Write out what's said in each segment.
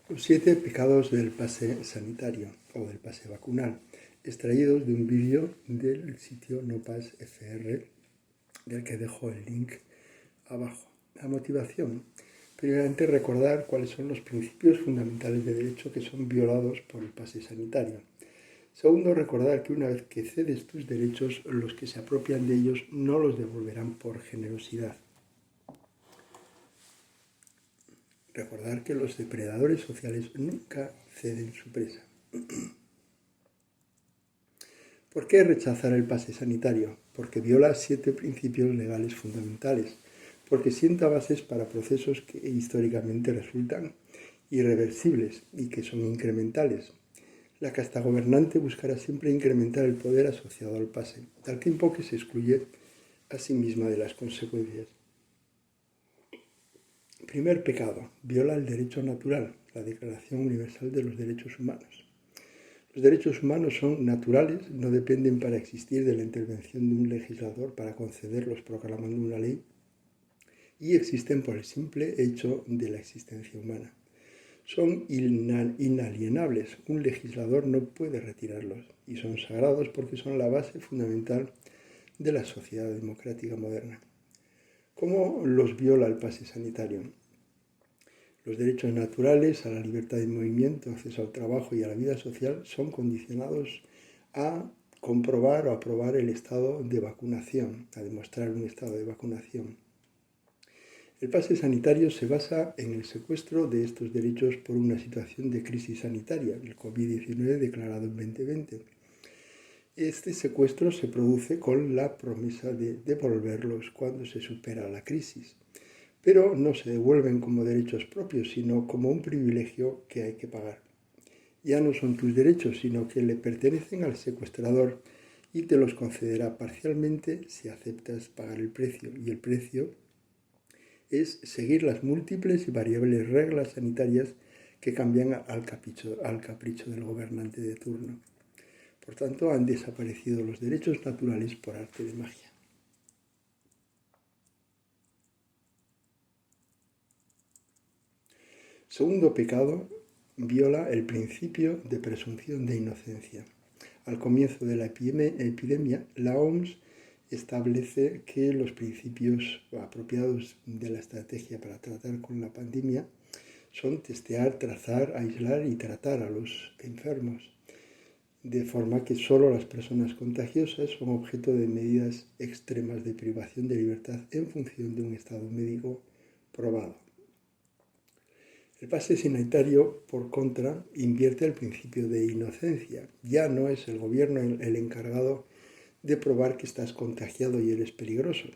Los 7 pecados del pase sanitario o del pase vacunal, extraídos de un vídeo del sitio NoPasFR, del que dejo el link abajo. La motivación. Primeramente, recordar cuáles son los principios fundamentales de derecho que son violados por el pase sanitario. Segundo, recordar que una vez que cedes tus derechos, los que se apropian de ellos no los devolverán por generosidad. Recordar que los depredadores sociales nunca ceden su presa. ¿Por qué rechazar el pase sanitario? Porque viola 7 principios legales fundamentales, porque sienta bases para procesos que históricamente resultan irreversibles y que son incrementales. La casta gobernante buscará siempre incrementar el poder asociado al pase, tal tiempo que se excluye a sí misma de las consecuencias. Primer pecado, viola el derecho natural, la Declaración Universal de los Derechos Humanos. Los derechos humanos son naturales, no dependen para existir de la intervención de un legislador para concederlos proclamando una ley y existen por el simple hecho de la existencia humana. Son inalienables, un legislador no puede retirarlos y son sagrados porque son la base fundamental de la sociedad democrática moderna. ¿Cómo los viola el pase sanitario? Los derechos naturales a la libertad de movimiento, acceso al trabajo y a la vida social son condicionados a comprobar o aprobar el estado de vacunación, a demostrar un estado de vacunación. El pase sanitario se basa en el secuestro de estos derechos por una situación de crisis sanitaria, el COVID-19 declarado en 2020. Este secuestro se produce con la promesa de devolverlos cuando se supera la crisis, pero no se devuelven como derechos propios, sino como un privilegio que hay que pagar. Ya no son tus derechos, sino que le pertenecen al secuestrador y te los concederá parcialmente si aceptas pagar el precio. Y el precio es seguir las múltiples y variables reglas sanitarias que cambian al capricho del gobernante de turno. Por tanto, han desaparecido los derechos naturales por arte de magia. Segundo pecado, viola el principio de presunción de inocencia. Al comienzo de la epidemia, la OMS establece que los principios apropiados de la estrategia para tratar con la pandemia son testear, trazar, aislar y tratar a los enfermos, de forma que solo las personas contagiosas son objeto de medidas extremas de privación de libertad en función de un estado médico probado. El pase sanitario, por contra, invierte el principio de inocencia. Ya no es el gobierno el encargado de probar que estás contagiado y eres peligroso,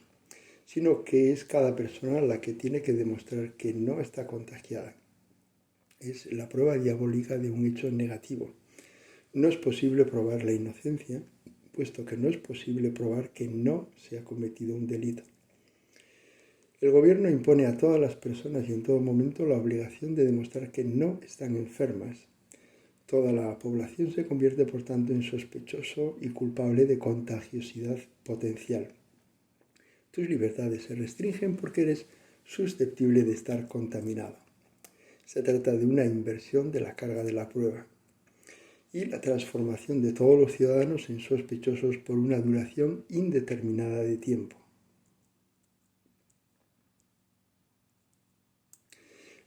sino que es cada persona la que tiene que demostrar que no está contagiada. Es la prueba diabólica de un hecho negativo. No es posible probar la inocencia, puesto que no es posible probar que no se ha cometido un delito. El gobierno impone a todas las personas y en todo momento la obligación de demostrar que no están enfermas. Toda la población se convierte, por tanto, en sospechoso y culpable de contagiosidad potencial. Tus libertades se restringen porque eres susceptible de estar contaminado. Se trata de una inversión de la carga de la prueba y la transformación de todos los ciudadanos en sospechosos por una duración indeterminada de tiempo.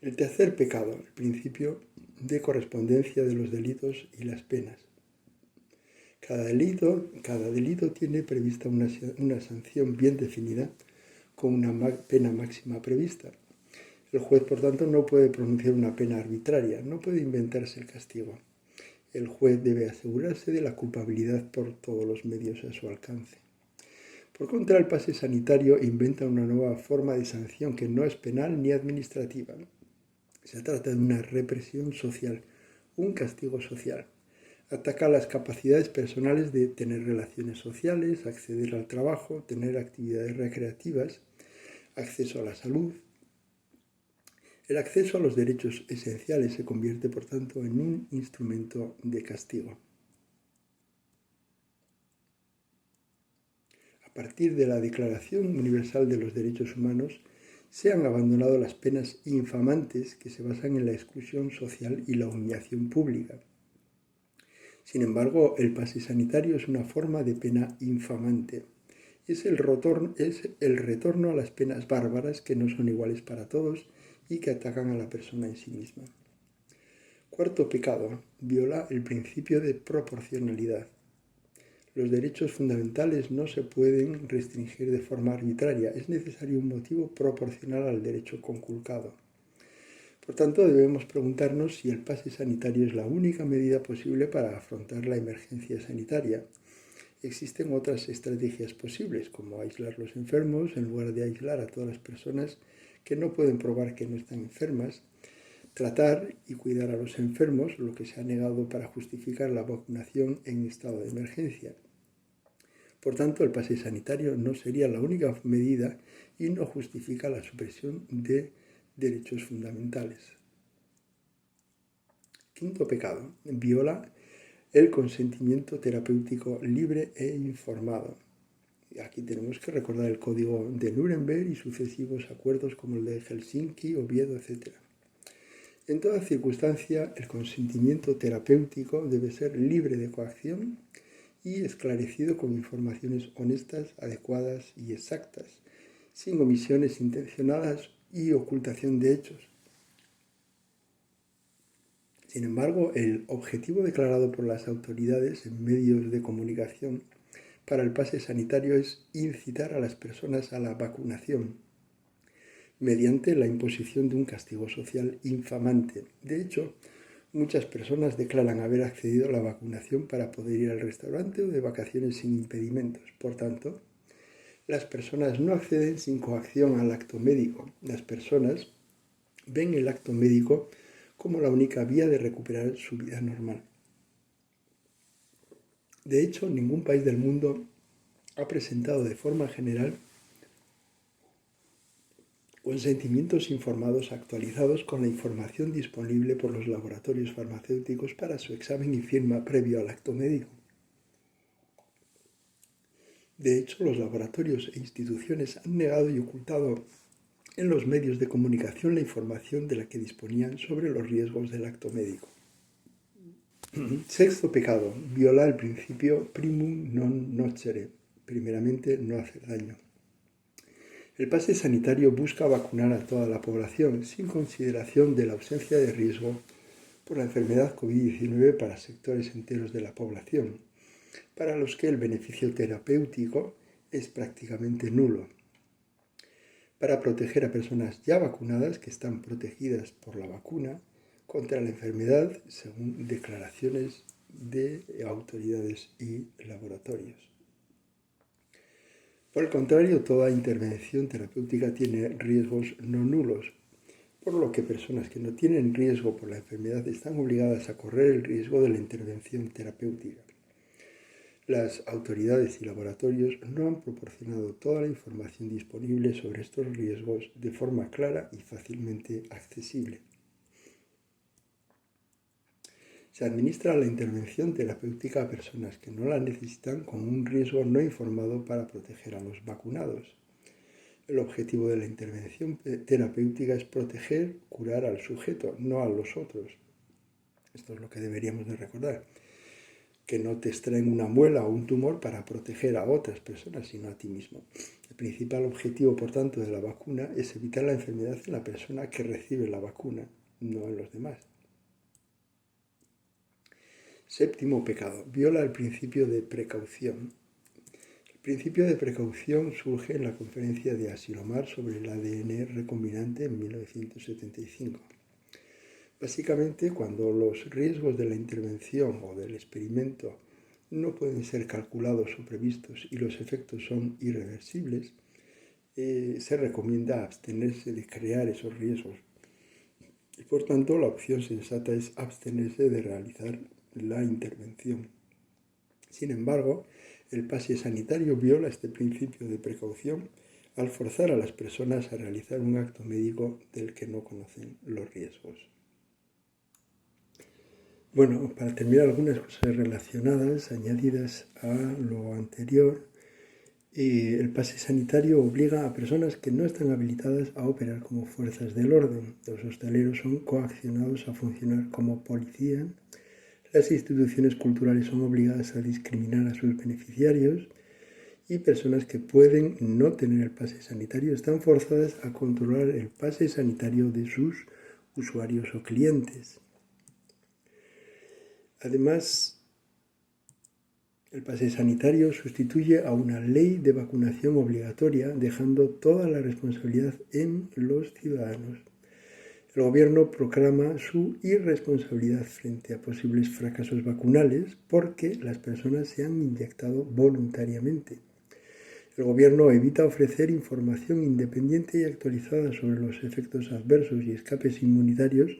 El tercer pecado, el principio de correspondencia de los delitos y las penas. Cada delito tiene prevista una sanción bien definida con una pena máxima prevista. El juez, por tanto, no puede pronunciar una pena arbitraria, no puede inventarse el castigo. El juez debe asegurarse de la culpabilidad por todos los medios a su alcance. Por contra, el pase sanitario inventa una nueva forma de sanción que no es penal ni administrativa. Se trata de una represión social, un castigo social. Ataca las capacidades personales de tener relaciones sociales, acceder al trabajo, tener actividades recreativas, acceso a la salud. El acceso a los derechos esenciales se convierte, por tanto, en un instrumento de castigo. A partir de la Declaración Universal de los Derechos Humanos, se han abandonado las penas infamantes que se basan en la exclusión social y la humillación pública. Sin embargo, el pase sanitario es una forma de pena infamante. Es el retorno a las penas bárbaras que no son iguales para todos y que atacan a la persona en sí misma. Cuarto pecado, viola el principio de proporcionalidad. Los derechos fundamentales no se pueden restringir de forma arbitraria, es necesario un motivo proporcional al derecho conculcado. Por tanto, debemos preguntarnos si el pase sanitario es la única medida posible para afrontar la emergencia sanitaria. Existen otras estrategias posibles, como aislar los enfermos en lugar de aislar a todas las personas que no pueden probar que no están enfermas, tratar y cuidar a los enfermos, lo que se ha negado para justificar la vacunación en estado de emergencia. Por tanto, el pase sanitario no sería la única medida y no justifica la supresión de derechos fundamentales. Quinto pecado, viola el consentimiento terapéutico libre e informado. Aquí tenemos que recordar el Código de Nuremberg y sucesivos acuerdos como el de Helsinki, Oviedo, etc. En toda circunstancia, el consentimiento terapéutico debe ser libre de coacción y esclarecido con informaciones honestas, adecuadas y exactas, sin omisiones intencionadas y ocultación de hechos. Sin embargo, el objetivo declarado por las autoridades en medios de comunicación para el pase sanitario es incitar a las personas a la vacunación mediante la imposición de un castigo social infamante. De hecho, muchas personas declaran haber accedido a la vacunación para poder ir al restaurante o de vacaciones sin impedimentos. Por tanto, las personas no acceden sin coacción al acto médico. Las personas ven el acto médico como la única vía de recuperar su vida normal. De hecho, ningún país del mundo ha presentado de forma general consentimientos informados actualizados con la información disponible por los laboratorios farmacéuticos para su examen y firma previo al acto médico. De hecho, los laboratorios e instituciones han negado y ocultado en los medios de comunicación la información de la que disponían sobre los riesgos del acto médico. Sexto pecado, viola el principio primum non nocere, primeramente no hacer daño. El pase sanitario busca vacunar a toda la población sin consideración de la ausencia de riesgo por la enfermedad COVID-19 para sectores enteros de la población, para los que el beneficio terapéutico es prácticamente nulo. Para proteger a personas ya vacunadas que están protegidas por la vacuna contra la enfermedad, según declaraciones de autoridades y laboratorios. Por el contrario, toda intervención terapéutica tiene riesgos no nulos, por lo que personas que no tienen riesgo por la enfermedad están obligadas a correr el riesgo de la intervención terapéutica. Las autoridades y laboratorios no han proporcionado toda la información disponible sobre estos riesgos de forma clara y fácilmente accesible. Se administra la intervención terapéutica a personas que no la necesitan con un riesgo no informado para proteger a los vacunados. El objetivo de la intervención terapéutica es proteger, curar al sujeto, no a los otros. Esto es lo que deberíamos de recordar. Que no te extraen una muela o un tumor para proteger a otras personas, sino a ti mismo. El principal objetivo, por tanto, de la vacuna es evitar la enfermedad en la persona que recibe la vacuna, no en los demás. Séptimo pecado, viola el principio de precaución. El principio de precaución surge en la conferencia de Asilomar sobre el ADN recombinante en 1975. Básicamente, cuando los riesgos de la intervención o del experimento no pueden ser calculados o previstos y los efectos son irreversibles, se recomienda abstenerse de crear esos riesgos. Y por tanto, la opción sensata es abstenerse de realizar la intervención. Sin embargo, el pase sanitario viola este principio de precaución al forzar a las personas a realizar un acto médico del que no conocen los riesgos. Bueno, para terminar, algunas cosas relacionadas, añadidas a lo anterior. El pase sanitario obliga a personas que no están habilitadas a operar como fuerzas del orden. Los hosteleros son coaccionados a funcionar como policía. Las instituciones culturales son obligadas a discriminar a sus beneficiarios y personas que pueden no tener el pase sanitario están forzadas a controlar el pase sanitario de sus usuarios o clientes. Además, el pase sanitario sustituye a una ley de vacunación obligatoria, dejando toda la responsabilidad en los ciudadanos. El gobierno proclama su irresponsabilidad frente a posibles fracasos vacunales porque las personas se han inyectado voluntariamente. El gobierno evita ofrecer información independiente y actualizada sobre los efectos adversos y escapes inmunitarios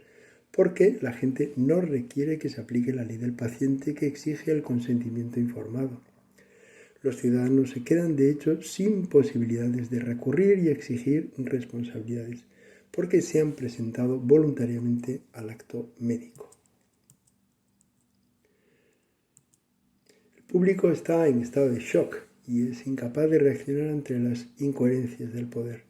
porque la gente no requiere que se aplique la ley del paciente que exige el consentimiento informado. Los ciudadanos se quedan, de hecho, sin posibilidades de recurrir y exigir responsabilidades, porque se han presentado voluntariamente al acto médico. El público está en estado de shock y es incapaz de reaccionar ante las incoherencias del poder.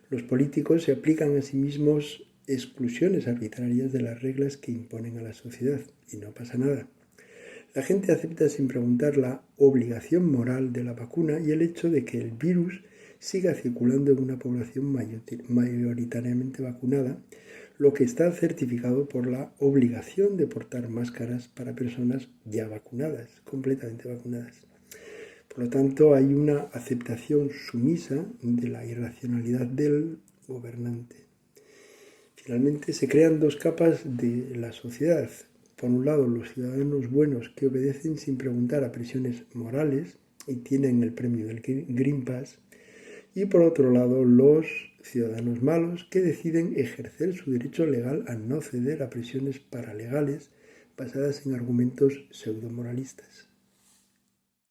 Los políticos se aplican a sí mismos exclusiones arbitrarias de las reglas que imponen a la sociedad y no pasa nada. La gente acepta sin preguntar la obligación moral de la vacuna y el hecho de que el virus siga circulando en una población mayoritariamente vacunada, lo que está certificado por la obligación de portar máscaras para personas ya vacunadas, completamente vacunadas. Por lo tanto, hay una aceptación sumisa de la irracionalidad del gobernante. Finalmente, se crean dos capas de la sociedad. Por un lado, los ciudadanos buenos que obedecen sin preguntar a presiones morales y tienen el premio del Green Pass. Y por otro lado, los ciudadanos malos que deciden ejercer su derecho legal a no ceder a presiones paralegales basadas en argumentos pseudomoralistas.